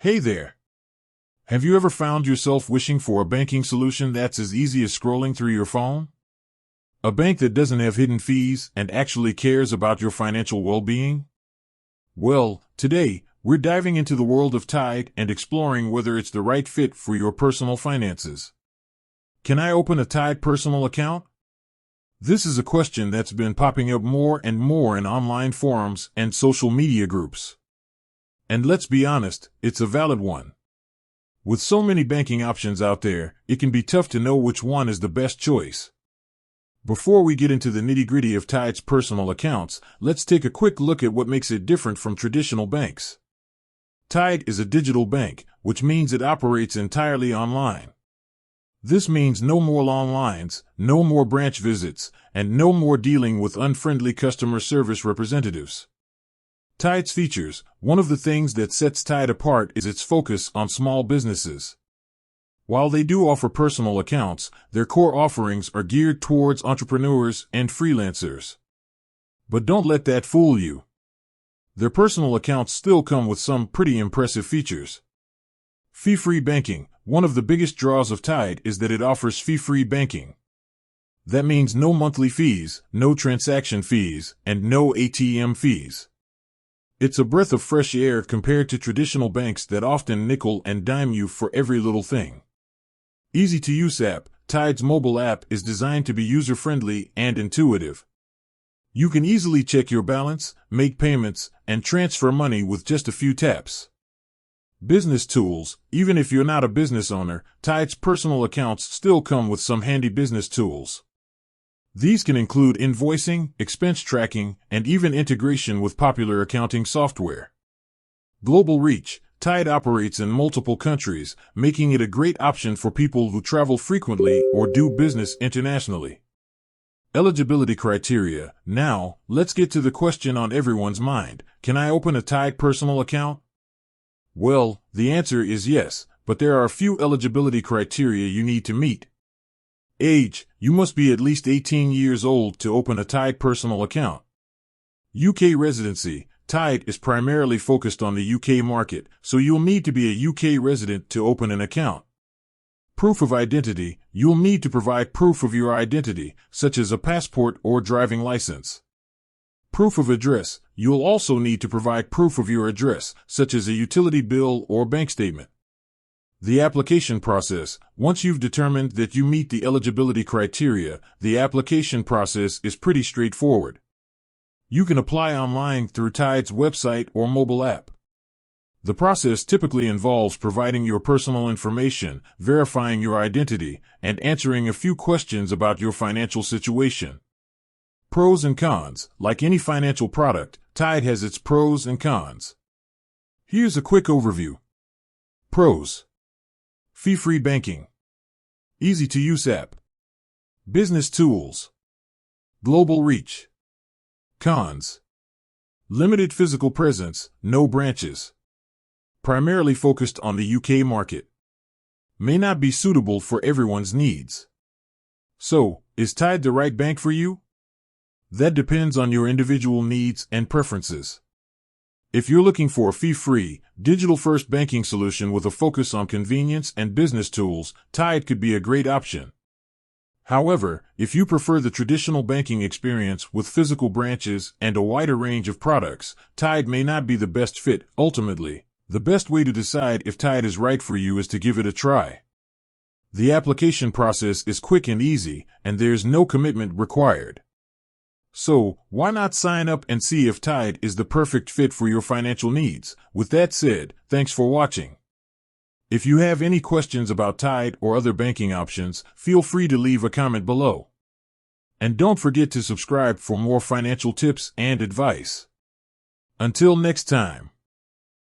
Hey there! Have you ever found yourself wishing for a banking solution that's as easy as scrolling through your phone? A bank that doesn't have hidden fees and actually cares about your financial well-being? Well, today, we're diving into the world of Tide and exploring whether it's the right fit for your personal finances. Can I open a Tide personal account? This is a question that's been popping up more and more in online forums and social media groups. And let's be honest, it's a valid one. With so many banking options out there, it can be tough to know which one is the best choice. Before we get into the nitty-gritty of Tide's personal accounts, let's take a quick look at what makes it different from traditional banks. Tide is a digital bank, which means it operates entirely online. This means no more long lines, no more branch visits, and no more dealing with unfriendly customer service representatives. Tide's features: one of the things that sets Tide apart is its focus on small businesses. While they do offer personal accounts, their core offerings are geared towards entrepreneurs and freelancers. But don't let that fool you. Their personal accounts still come with some pretty impressive features. Fee-free banking: one of the biggest draws of Tide is that it offers fee-free banking. That means no monthly fees, no transaction fees, and no ATM fees. It's a breath of fresh air compared to traditional banks that often nickel and dime you for every little thing. Easy-to-use app: Tide's mobile app is designed to be user-friendly and intuitive. You can easily check your balance, make payments, and transfer money with just a few taps. Business tools: even if you're not a business owner, Tide's personal accounts still come with some handy business tools. These can include invoicing, expense tracking, and even integration with popular accounting software. Global reach: Tide operates in multiple countries, making it a great option for people who travel frequently or do business internationally. Eligibility criteria: now, let's get to the question on everyone's mind: can I open a Tide personal account? Well, the answer is yes, but there are a few eligibility criteria you need to meet. Age: you must be at least 18 years old to open a Tide personal account. UK residency: Tide is primarily focused on the UK market, so you'll need to be a UK resident to open an account. Proof of identity: you'll need to provide proof of your identity, such as a passport or driving license. Proof of address: you'll also need to provide proof of your address, such as a utility bill or bank statement. The application process: once you've determined that you meet the eligibility criteria, the application process is pretty straightforward. You can apply online through Tide's website or mobile app. The process typically involves providing your personal information, verifying your identity, and answering a few questions about your financial situation. Pros and cons: like any financial product, Tide has its pros and cons. Here's a quick overview. Pros: fee-free banking, easy-to-use app, business tools, global reach. Cons: limited physical presence, no branches, primarily focused on the UK market, may not be suitable for everyone's needs. So, is Tide the right bank for you? That depends on your individual needs and preferences. If you're looking for a fee-free, digital-first banking solution with a focus on convenience and business tools, Tide could be a great option. However, if you prefer the traditional banking experience with physical branches and a wider range of products, Tide may not be the best fit. Ultimately, the best way to decide if Tide is right for you is to give it a try. The application process is quick and easy, and there's no commitment required. So, why not sign up and see if Tide is the perfect fit for your financial needs? With that said, thanks for watching. If you have any questions about Tide or other banking options, feel free to leave a comment below. And don't forget to subscribe for more financial tips and advice. Until next time.